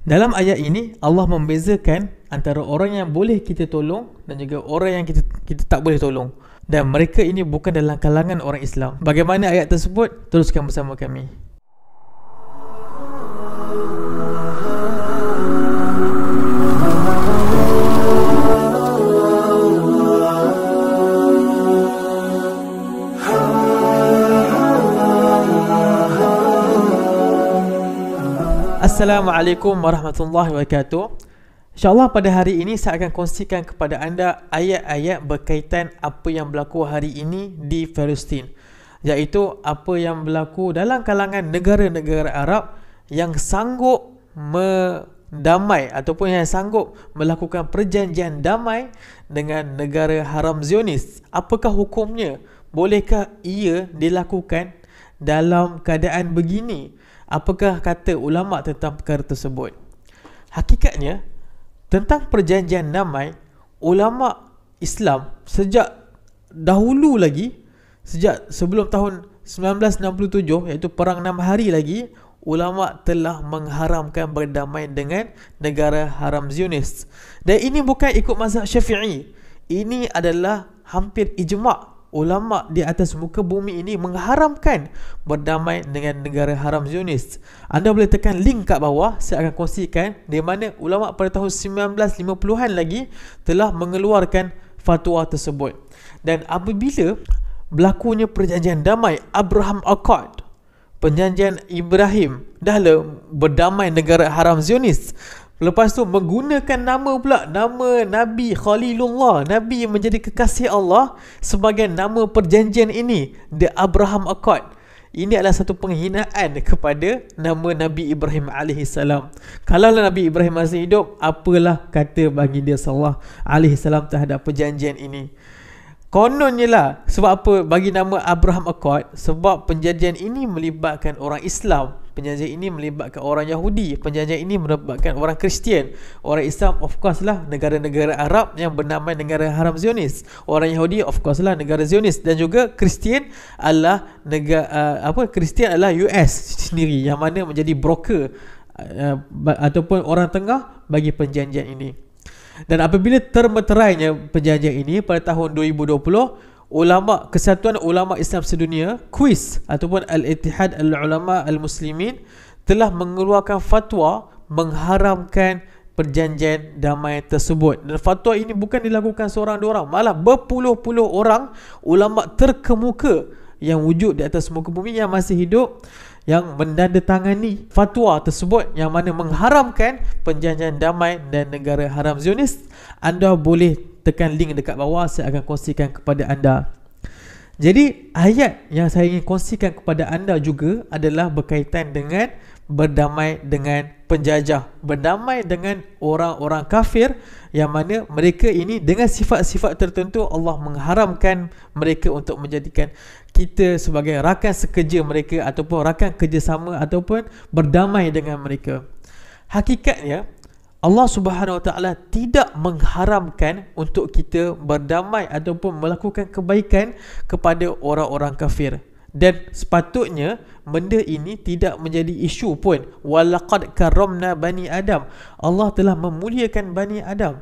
Dalam ayat ini Allah membezakan antara orang yang boleh kita tolong dan juga orang yang kita tak boleh tolong, dan mereka ini bukan dalam kalangan orang Islam. Bagaimana ayat tersebut? Teruskan bersama kami. Assalamualaikum warahmatullahi wabarakatuh. InsyaAllah pada hari ini saya akan kongsikan kepada anda ayat-ayat berkaitan apa yang berlaku hari ini di Palestin, iaitu apa yang berlaku dalam kalangan negara-negara Arab yang sanggup mendamai ataupun yang sanggup melakukan perjanjian damai dengan negara haram Zionis. Apakah hukumnya? Bolehkah ia dilakukan dalam keadaan begini? Apakah kata ulama tentang perkara tersebut? Hakikatnya, tentang perjanjian damai, ulama Islam sejak dahulu lagi, sejak sebelum tahun 1967, iaitu perang 6 hari lagi, ulama telah mengharamkan berdamai dengan negara haram Zionis. Dan ini bukan ikut mazhab Syafi'i. Ini adalah hampir ijma'. Ulama di atas muka bumi ini mengharamkan berdamai dengan negara haram Zionis. Anda boleh tekan link kat bawah, saya akan kongsikan di mana ulama pada tahun 1950-an lagi telah mengeluarkan fatwa tersebut. Dan apabila berlakunya perjanjian damai Abraham Accord, perjanjian Ibrahim, dahlah berdamai negara haram Zionis. Lepas tu menggunakan nama pula, nama Nabi Khalilullah, Nabi yang menjadi kekasih Allah, sebagai nama perjanjian ini, The Abraham Accord. Ini adalah satu penghinaan kepada nama Nabi Ibrahim AS. Kalau Nabi Ibrahim masih hidup, apalah kata baginda sallallahu alaihi wasallam terhadap perjanjian ini? Kononnya lah, sebab apa bagi nama Abraham Accord? Sebab perjanjian ini melibatkan orang Islam, perjanjian ini melibatkan orang Yahudi, perjanjian ini melibatkan orang Kristian. Orang Islam of course lah negara-negara Arab yang bernamai negara haram Zionis. Orang Yahudi of course lah negara Zionis, dan juga Kristian adalah negara Kristian adalah US sendiri yang mana menjadi broker ataupun orang tengah bagi perjanjian ini. Dan apabila termeterainya perjanjian ini pada tahun 2020, Kesatuan Ulama Islam Sedunia, KUIS ataupun Al-Ittihad Al-Ulama Al-Muslimin, telah mengeluarkan fatwa mengharamkan perjanjian damai tersebut. Dan fatwa ini bukan dilakukan seorang dua orang, malah berpuluh-puluh orang ulama terkemuka yang wujud di atas muka bumi yang masih hidup, yang menandatangani fatwa tersebut yang mana mengharamkan perjanjian damai dan negara haram Zionis. Anda boleh tekan link dekat bawah, saya akan kongsikan kepada anda. Jadi ayat yang saya ingin kongsikan kepada anda juga adalah berkaitan dengan berdamai dengan penjajah, berdamai dengan orang-orang kafir yang mana mereka ini dengan sifat-sifat tertentu Allah mengharamkan mereka untuk menjadikan kita sebagai rakan sekerja mereka ataupun rakan kerjasama ataupun berdamai dengan mereka. Hakikatnya Allah Subhanahu Wa Taala tidak mengharamkan untuk kita berdamai ataupun melakukan kebaikan kepada orang-orang kafir. Dan sepatutnya benda ini tidak menjadi isu pun. Walaqad karramna bani Adam. Allah telah memuliakan bani Adam.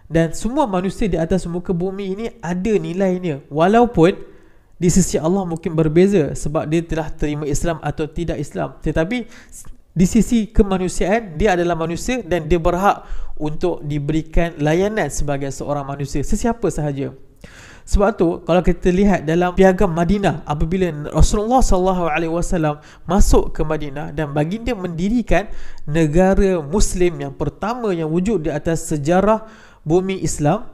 Dan semua manusia di atas muka bumi ini ada nilainya. Walaupun di sisi Allah mungkin berbeza sebab dia telah terima Islam atau tidak Islam. Tetapi di sisi kemanusiaan, dia adalah manusia dan dia berhak untuk diberikan layanan sebagai seorang manusia, sesiapa sahaja. Sebab tu kalau kita lihat dalam piagam Madinah, apabila Rasulullah SAW masuk ke Madinah dan baginda mendirikan negara Muslim yang pertama yang wujud di atas sejarah bumi Islam,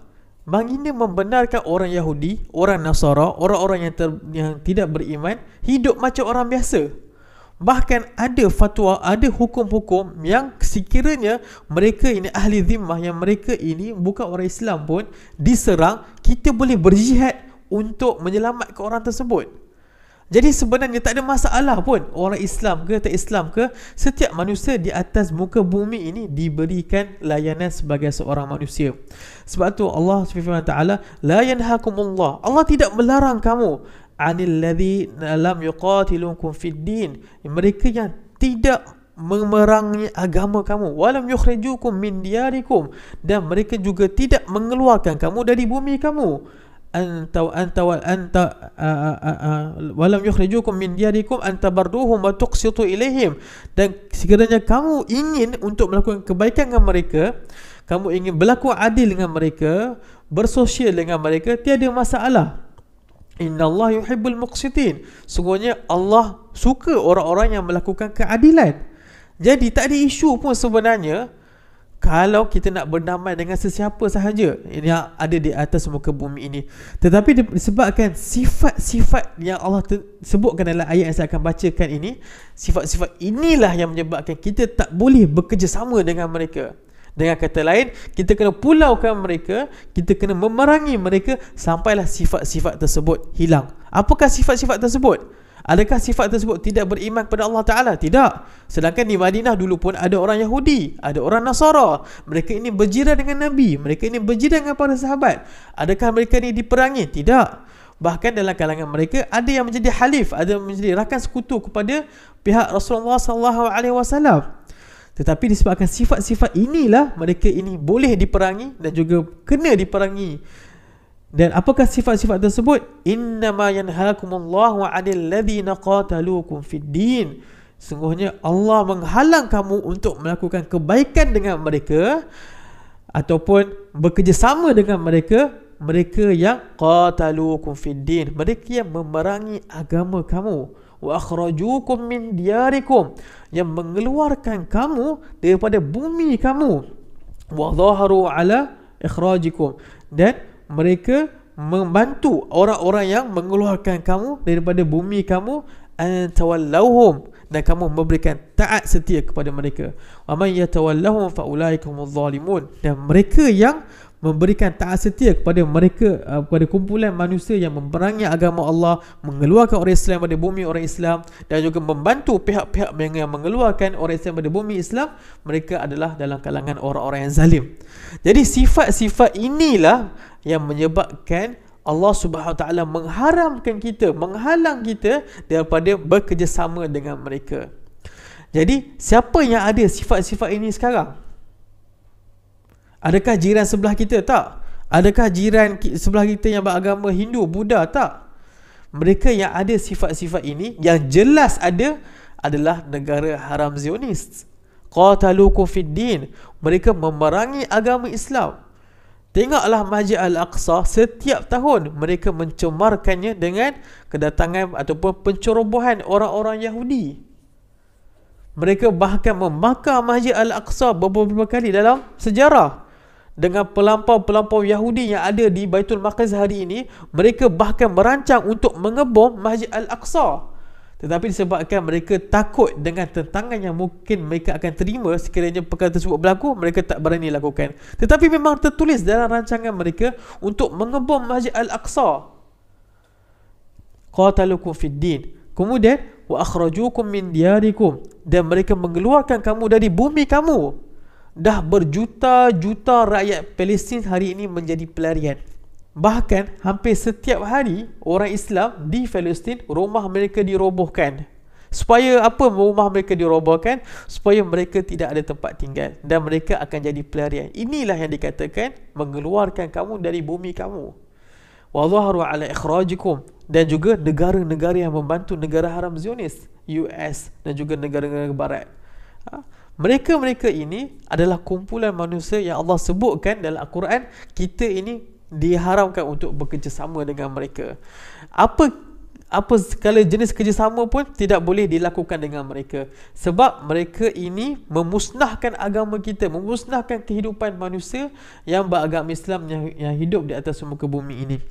baginda membenarkan orang Yahudi, orang Nasara, orang-orang yang tidak beriman hidup macam orang biasa. Bahkan ada fatwa, ada hukum-hukum yang sekiranya mereka ini ahli zimmah, yang mereka ini bukan orang Islam pun diserang, kita boleh berjihad untuk menyelamatkan orang tersebut. Jadi sebenarnya tak ada masalah pun orang Islam ke tak Islam ke, setiap manusia di atas muka bumi ini diberikan layanan sebagai seorang manusia. Sebab tu Allah SWT, la yanhakumullah, Allah tidak melarang kamu, anil ladzi lam yuqatilukum fid din, mereka yang tidak memerangi agama kamu. Walam yukhrijukum min diyarikum, dan mereka juga tidak mengeluarkan kamu dari bumi kamu. Walam yukhrijukum min diyarikum an tabarruhum wa tuqsitu ilaihim, dan sekiranya kamu ingin untuk melakukan kebaikan dengan mereka, kamu ingin berlaku adil dengan mereka, bersosial dengan mereka, tiada masalah. Innallaha yuhibbul muqsitin, sungguhnya Allah suka orang-orang yang melakukan keadilan. Jadi tak ada isu pun sebenarnya kalau kita nak berdamai dengan sesiapa sahaja yang ada di atas muka bumi ini. Tetapi disebabkan sifat-sifat yang Allah sebutkan dalam ayat yang saya akan bacakan ini, sifat-sifat inilah yang menyebabkan kita tak boleh bekerjasama dengan mereka. Dengan kata lain, kita kena pulaukan mereka, kita kena memerangi mereka sampailah sifat-sifat tersebut hilang. Apakah sifat-sifat tersebut? Adakah sifat tersebut tidak beriman kepada Allah Ta'ala? Tidak. Sedangkan di Madinah dulu pun ada orang Yahudi, ada orang Nasara. Mereka ini berjiran dengan Nabi, mereka ini berjiran dengan para sahabat. Adakah mereka ini diperangi? Tidak. Bahkan dalam kalangan mereka ada yang menjadi halif, ada yang menjadi rakan sekutu kepada pihak Rasulullah SAW. Tetapi disebabkan sifat-sifat inilah mereka ini boleh diperangi dan juga kena diperangi. Dan apakah sifat-sifat tersebut? Innama yanhaakumullahu 'anil ladzina qataluukum fid din. Sungguhnya Allah menghalang kamu untuk melakukan kebaikan dengan mereka ataupun bekerjasama dengan mereka yang qataluukum fid din, mereka yang memerangi agama kamu. Wa akhrajuukum min diyarikum, yang mengeluarkan kamu daripada bumi kamu. Wa dhaharu 'ala ikhrajikum, dan mereka membantu orang-orang yang mengeluarkan kamu daripada bumi kamu, antawallahum, dan kamu memberikan taat setia kepada mereka. Wa man yatawallahum fa ulaikumuz zalimun, dan mereka yang memberikan taat setia kepada mereka, kepada kumpulan manusia yang memerangi agama Allah, mengeluarkan orang Islam dari bumi orang Islam, dan juga membantu pihak-pihak yang mengeluarkan orang Islam dari bumi Islam, mereka adalah dalam kalangan orang-orang yang zalim. Jadi sifat-sifat inilah yang menyebabkan Allah Subhanahu Wa Taala mengharamkan kita, menghalang kita daripada bekerjasama dengan mereka. Jadi siapa yang ada sifat-sifat ini sekarang? Adakah jiran sebelah kita? Tak. Adakah jiran sebelah kita yang beragama Hindu, Buddha? Tak. Mereka yang ada sifat-sifat ini, yang jelas ada, adalah negara haram Zionis. Qataluukum fid din, mereka memerangi agama Islam. Tengoklah Masjid Al-Aqsa, setiap tahun mereka mencemarkannya dengan kedatangan ataupun pencerobohan orang-orang Yahudi. Mereka bahkan membakar Masjid Al-Aqsa beberapa kali dalam sejarah. Dengan pelampau-pelampau Yahudi yang ada di Baitul Maqdis hari ini, mereka bahkan merancang untuk mengebom Masjid Al-Aqsa. Tetapi disebabkan mereka takut dengan tentangan yang mungkin mereka akan terima sekiranya perkara tersebut berlaku, mereka tak berani lakukan. Tetapi memang tertulis dalam rancangan mereka untuk mengebom Masjid Al-Aqsa. Qatalukum fid din. Kemudian wa akhrajukum min diyarikum, dan mereka mengeluarkan kamu dari bumi kamu. Dah berjuta-juta rakyat Palestin hari ini menjadi pelarian. Bahkan hampir setiap hari orang Islam di Palestin, rumah mereka dirobohkan. Supaya apa rumah mereka dirobohkan? Supaya mereka tidak ada tempat tinggal dan mereka akan jadi pelarian. Inilah yang dikatakan mengeluarkan kamu dari bumi kamu. Wallahu ala ikhrajikum, dan juga negara-negara yang membantu negara haram Zionis, US dan juga negara-negara barat. Mereka-mereka ini adalah kumpulan manusia yang Allah sebutkan dalam Al-Quran, kita ini diharamkan untuk bekerjasama dengan mereka. Apa segala jenis kerjasama pun tidak boleh dilakukan dengan mereka, sebab mereka ini memusnahkan agama kita, memusnahkan kehidupan manusia yang beragama Islam yang hidup di atas muka bumi ini.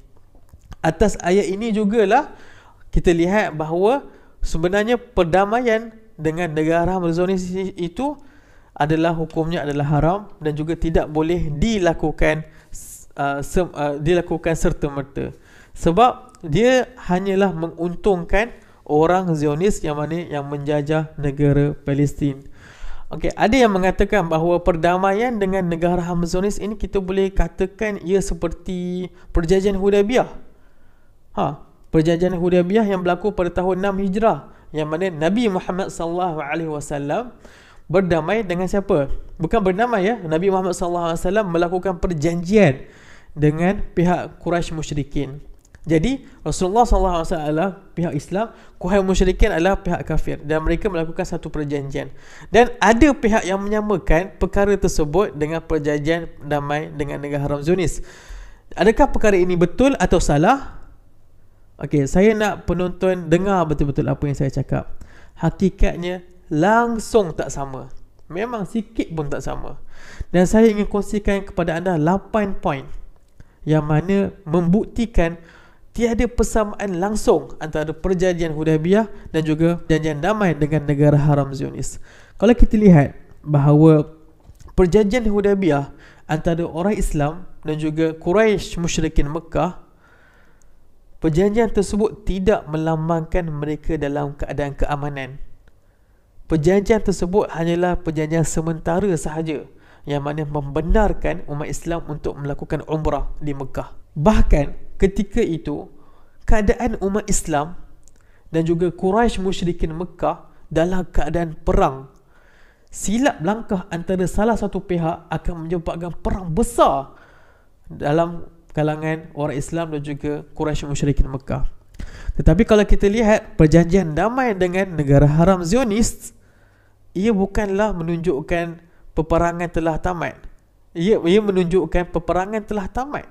Atas ayat ini jugalah kita lihat bahawa sebenarnya perdamaian dengan negara haram Zionis itu adalah hukumnya adalah haram dan juga tidak boleh dilakukan serta-merta, sebab dia hanyalah menguntungkan orang Zionis yang mana yang menjajah negara Palestin. Okey, ada yang mengatakan bahawa perdamaian dengan negara haram Zionis ini kita boleh katakan ia seperti perjanjian Hudaibiyah. Perjanjian Hudaibiyah yang berlaku pada tahun 6 Hijrah, yang mana Nabi Muhammad SAW Berdamai dengan siapa? Bukan berdamai ya. Nabi Muhammad SAW melakukan perjanjian dengan pihak Quraisy musyrikin. Jadi Rasulullah SAW adalah pihak Islam, Quraisy musyrikin adalah pihak kafir, dan mereka melakukan satu perjanjian. Dan ada pihak yang menyamakan perkara tersebut dengan perjanjian damai dengan negara haram Zionis. Adakah perkara ini betul atau salah? Okey, saya nak penonton dengar betul-betul apa yang saya cakap. Hakikatnya langsung tak sama. Memang sikit pun tak sama. Dan saya ingin kongsikan kepada anda 8 poin yang mana membuktikan tiada persamaan langsung antara perjanjian Hudaibiyah dan juga perjanjian damai dengan negara haram Zionis. Kalau kita lihat bahawa perjanjian Hudaibiyah antara orang Islam dan juga Quraisy musyrikin Mekah, perjanjian tersebut tidak melambangkan mereka dalam keadaan keamanan. Perjanjian tersebut hanyalah perjanjian sementara sahaja yang mana membenarkan umat Islam untuk melakukan umrah di Mekah. Bahkan ketika itu, keadaan umat Islam dan juga Quraisy musyrikin Mekah dalam keadaan perang. Silap langkah antara salah satu pihak akan menyebabkan perang besar dalam kalangan orang Islam dan juga Quraisy musyrikin Mekah. Tetapi kalau kita lihat perjanjian damai dengan negara haram Zionis, ia bukanlah menunjukkan peperangan telah tamat. Ia menunjukkan peperangan telah tamat.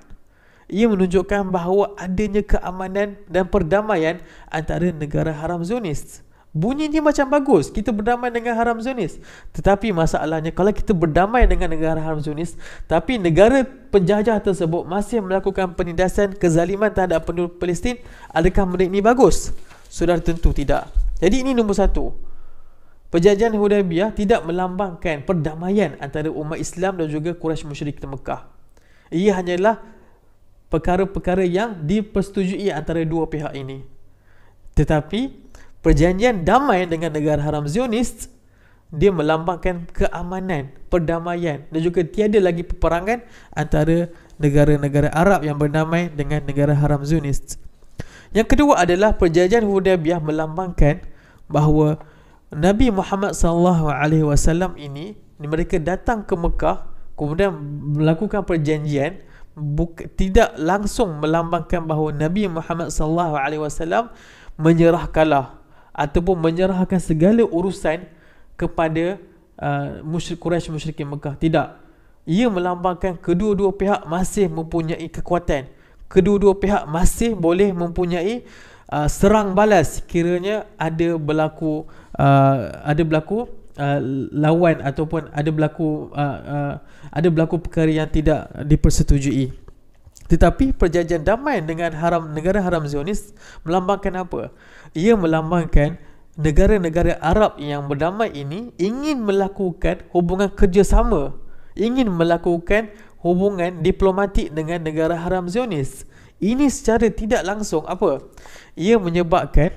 Ia menunjukkan bahawa adanya keamanan dan perdamaian antara negara haram Zionis. Bunyinya macam bagus, kita berdamai dengan haram Zionis. Tetapi masalahnya, kalau kita berdamai dengan negara haram Zionis, tapi negara penjajah tersebut masih melakukan penindasan kezaliman terhadap penduduk Palestin, adakah benda ini bagus? Sudah tentu tidak. Jadi ini nombor satu. Perjanjian Hudaibiyah tidak melambangkan perdamaian antara umat Islam dan juga Quraisy musyrikin Mekah. Ia hanyalah perkara-perkara yang dipersetujui antara dua pihak ini. Tetapi perjanjian damai dengan negara haram Zionis, dia melambangkan keamanan, perdamaian dan juga tiada lagi peperangan antara negara-negara Arab yang berdamai dengan negara haram Zionis. Yang kedua adalah perjanjian Hudaibiyah melambangkan bahawa Nabi Muhammad SAW ini, mereka datang ke Mekah kemudian melakukan perjanjian, tidak langsung melambangkan bahawa Nabi Muhammad SAW menyerah kalah ataupun menyerahkan segala urusan kepada Quraisy musyrikin Mekah. Tidak. Ia melambangkan kedua-dua pihak masih mempunyai kekuatan. Kedua-dua pihak masih boleh mempunyai serang balas sekiranya ada berlaku lawan ataupun ada berlaku perkara yang tidak dipersetujui. Tetapi perjanjian damai dengan negara haram Zionis melambangkan apa? Ia melambangkan negara-negara Arab yang berdamai ini ingin melakukan hubungan kerjasama, ingin melakukan hubungan diplomatik dengan negara haram Zionis. Ini secara tidak langsung apa? Ia menyebabkan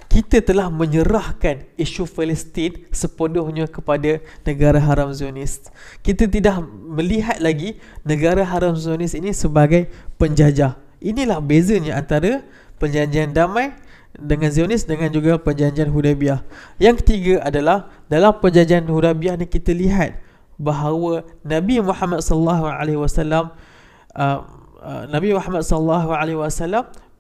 kita telah menyerahkan isu Palestin sepenuhnya kepada negara haram Zionis. Kita tidak melihat lagi negara haram Zionis ini sebagai penjajah. Inilah bezanya antara perjanjian damai dengan Zionis dengan juga perjanjian Hudaibiyah. Yang ketiga adalah dalam perjanjian Hudaibiyah ni kita lihat bahawa Nabi Muhammad SAW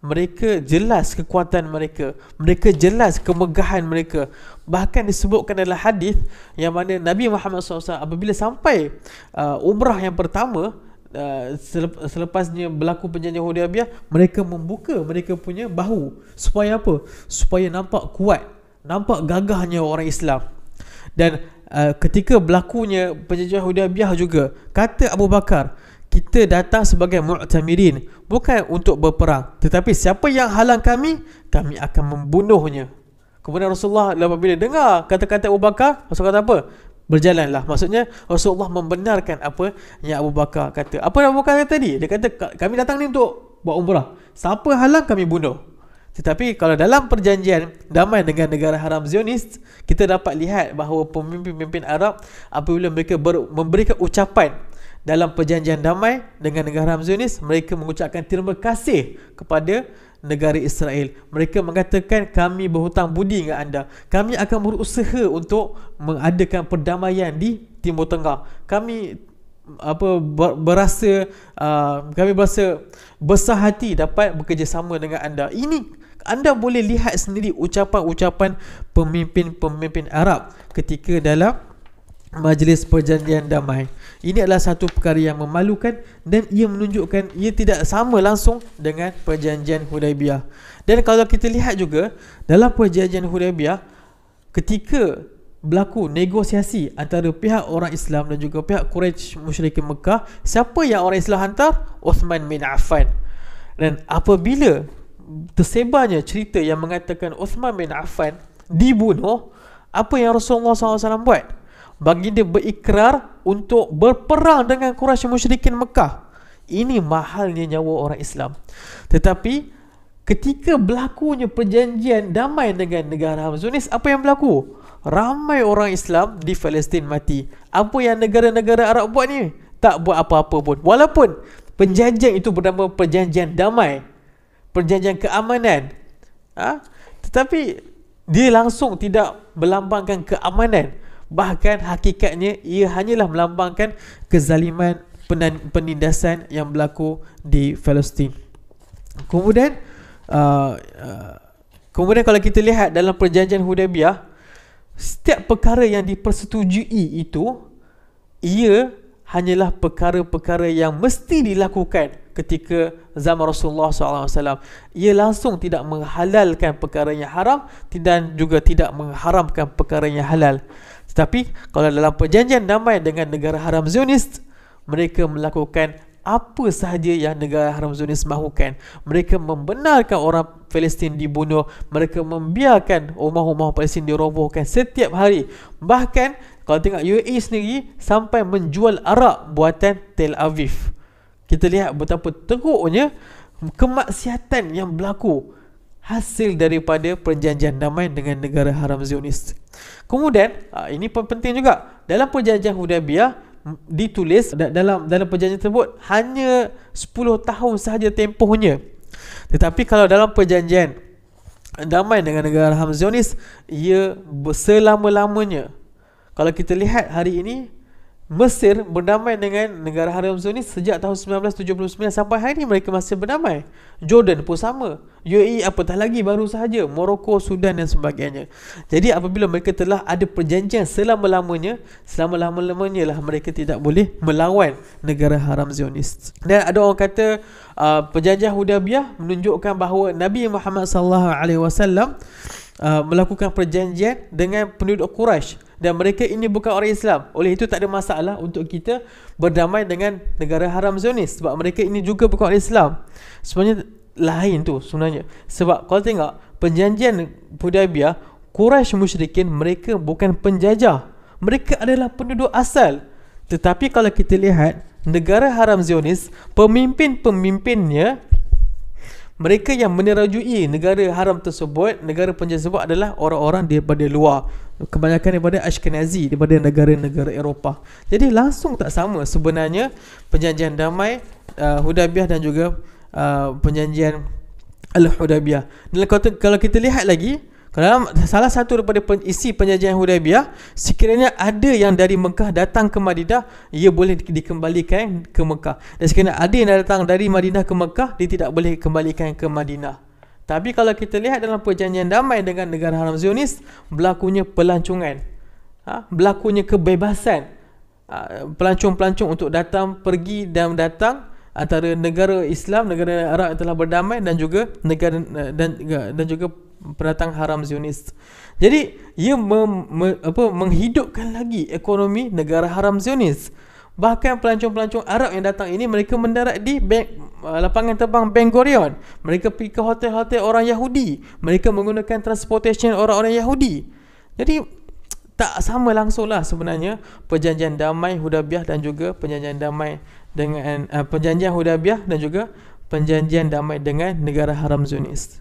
mereka jelas kekuatan mereka, mereka jelas kemegahan mereka. Bahkan disebutkan dalam hadis yang mana Nabi Muhammad SAW apabila sampai umrah yang pertama, selepasnya berlaku perjanjian Hudaibiyah, mereka membuka mereka punya bahu. Supaya apa? Supaya nampak kuat, nampak gagahnya orang Islam. Dan ketika berlakunya perjanjian Hudaibiyah juga, kata Abu Bakar, kita datang sebagai mu'tamirin, bukan untuk berperang, tetapi siapa yang halang kami, kami akan membunuhnya. Kemudian Rasulullah apabila dengar kata-kata Abu Bakar, Rasulullah kata apa? Berjalanlah. Maksudnya Rasulullah membenarkan apa yang Abu Bakar kata. Apa yang Abu Bakar kata tadi? Dia kata kami datang ni untuk buat umrah, siapa halang kami bunuh. Tetapi kalau dalam perjanjian damai dengan negara haram Zionis, kita dapat lihat bahawa pemimpin-pemimpin Arab apabila mereka memberikan ucapan dalam perjanjian damai dengan negara haram Zionis, mereka mengucapkan terima kasih kepada negara Israel. Mereka mengatakan, kami berhutang budi dengan anda, kami akan berusaha untuk mengadakan perdamaian di Timur Tengah. Kami berasa besar hati dapat bekerjasama dengan anda. Ini anda boleh lihat sendiri ucapan-ucapan pemimpin-pemimpin Arab ketika dalam majlis perjanjian damai. Ini adalah satu perkara yang memalukan dan ia menunjukkan ia tidak sama langsung dengan perjanjian Hudaibiyah. Dan kalau kita lihat juga dalam perjanjian Hudaibiyah, ketika berlaku negosiasi antara pihak orang Islam dan juga pihak Quraisy musyrikin Mekah, siapa yang orang Islam hantar? Uthman bin Affan. Dan apabila tersebarnya cerita yang mengatakan Uthman bin Affan dibunuh, apa yang Rasulullah SAW buat? Baginda berikrar untuk berperang dengan Quraisy musyrikin Mekah. Ini mahalnya nyawa orang Islam. Tetapi ketika berlakunya perjanjian damai dengan negara Haram Zionis, apa yang berlaku? Ramai orang Islam di Palestin mati. Apa yang negara-negara Arab buat ni? Tak buat apa-apa pun. Walaupun perjanjian itu bernama perjanjian damai, perjanjian keamanan, tetapi dia langsung tidak melambangkan keamanan. Bahkan hakikatnya ia hanyalah melambangkan kezaliman, penindasan yang berlaku di Palestin. Kemudian kalau kita lihat dalam perjanjian Hudaibiyah, setiap perkara yang dipersetujui itu, ia hanyalah perkara-perkara yang mesti dilakukan ketika zaman Rasulullah SAW. Ia langsung tidak menghalalkan perkara yang haram dan juga tidak mengharamkan perkara yang halal. Tetapi kalau dalam perjanjian damai dengan negara Haram Zionis, mereka melakukan apa sahaja yang negara Haram Zionis mahukan. Mereka membenarkan orang Palestin dibunuh, mereka membiarkan rumah-rumah Palestin dirobohkan setiap hari. Bahkan kalau tengok UAE sendiri sampai menjual arak buatan Tel Aviv. Kita lihat betapa teruknya kemaksiatan yang berlaku hasil daripada perjanjian damai dengan negara Haram Zionis. Kemudian ini pun penting juga, dalam perjanjian Hudaibiyah ditulis dalam perjanjian tersebut hanya 10 tahun sahaja tempohnya. Tetapi kalau dalam perjanjian damai dengan negara Haram Zionis, ia selama-lamanya. Kalau kita lihat hari ini, Mesir berdamai dengan negara Haram Zionis sejak tahun 1979 sampai hari ini mereka masih berdamai. Jordan pun sama, UAE apatah lagi baru sahaja, Morocco, Sudan dan sebagainya. Jadi apabila mereka telah ada perjanjian selama-lamanya lah mereka tidak boleh melawan negara Haram Zionis. Dan ada orang kata perjanjian Hudaibiyah menunjukkan bahawa Nabi Muhammad SAW melakukan perjanjian dengan penduduk Quraisy dan mereka ini bukan orang Islam. Oleh itu tak ada masalah untuk kita berdamai dengan negara Haram Zionis sebab mereka ini juga bukan orang Islam. Sebenarnya lain tu sebenarnya. Sebab kalau tengok perjanjian Hudaibiyah, Quraisy musyrikin mereka bukan penjajah. Mereka adalah penduduk asal. Tetapi kalau kita lihat negara Haram Zionis, pemimpin-pemimpinnya, mereka yang menerajui negara haram tersebut, negara penjajah tersebut adalah orang-orang daripada luar, kebanyakan daripada Ashkenazi, daripada negara-negara Eropah. Jadi langsung tak sama sebenarnya perjanjian damai Hudaibiyah dan juga perjanjian Al-Hudaibiyah. Dan kalau kita lihat lagi, kalau salah satu daripada isi perjanjian Hudaibiyah, sekiranya ada yang dari Mekah datang ke Madinah, ia boleh dikembalikan ke Mekah. Dan sekiranya ada yang datang dari Madinah ke Mekah, dia tidak boleh dikembalikan ke Madinah. Tapi kalau kita lihat dalam perjanjian damai dengan negara Haram Zionis, berlakunya pelancongan, berlakunya kebebasan pelancong-pelancong untuk datang, pergi dan datang antara negara Islam, negara Arab yang telah berdamai dan juga negara dan juga pendatang Haram Zionis. Jadi ia menghidupkan lagi ekonomi negara Haram Zionis. Bahkan pelancong-pelancong Arab yang datang ini, mereka mendarat di lapangan terbang Ben Gurion. Mereka pergi ke hotel-hotel orang Yahudi. Mereka menggunakan transportation orang-orang Yahudi. Jadi tak sama langsung lah sebenarnya perjanjian damai Hudaibiyah dan juga perjanjian damai dengan perjanjian Hudaibiyah dan juga perjanjian damai dengan negara Haram Zionis.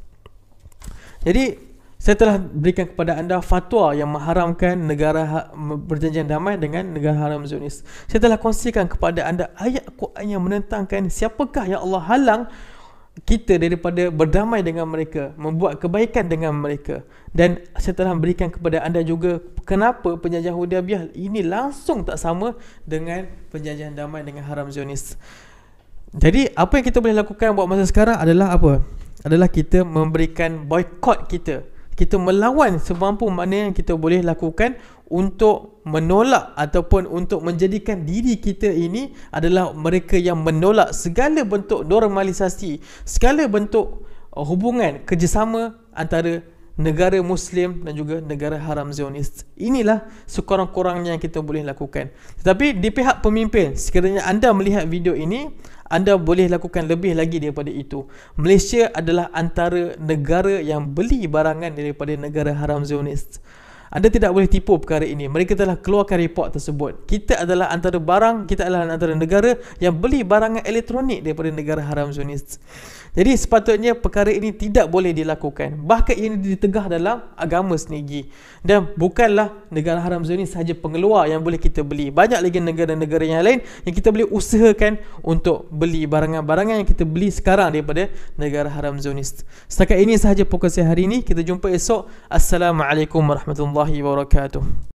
Jadi saya telah berikan kepada anda fatwa yang mengharamkan negara perjanjian damai dengan negara Haram Zionis. Saya telah kongsikan kepada anda ayat Quran yang menentangkan siapakah yang Allah halang kita daripada berdamai dengan mereka, membuat kebaikan dengan mereka. Dan saya telah berikan kepada anda juga kenapa penjajahan Hudaybiyah ini langsung tak sama dengan penjajahan damai dengan haram Zionis. Jadi apa yang kita boleh lakukan buat masa sekarang adalah apa? Adalah kita memberikan boykot kita. Kita melawan semampu mana yang kita boleh lakukan untuk menolak ataupun untuk menjadikan diri kita ini adalah mereka yang menolak segala bentuk normalisasi, segala bentuk hubungan kerjasama antara negara Muslim dan juga negara haram Zionis. Inilah sekurang-kurangnya yang kita boleh lakukan. Tetapi di pihak pemimpin, sekiranya anda melihat video ini, anda boleh lakukan lebih lagi daripada itu. Malaysia adalah antara negara yang beli barangan daripada negara haram Zionis. Anda tidak boleh tipu perkara ini. Mereka telah keluarkan report tersebut. Kita adalah antara negara yang beli barangan elektronik daripada negara haram Zionis. Jadi sepatutnya perkara ini tidak boleh dilakukan. Bahkan ini ditegah dalam agama sendiri. Dan bukanlah negara haram Zionis sahaja pengeluar yang boleh kita beli. Banyak lagi negara-negara yang lain yang kita boleh usahakan untuk beli barangan-barangan yang kita beli sekarang daripada negara haram Zionis. Setakat ini sahaja fokus saya hari ini. Kita jumpa esok. Assalamualaikum warahmatullahi wabarakatuh.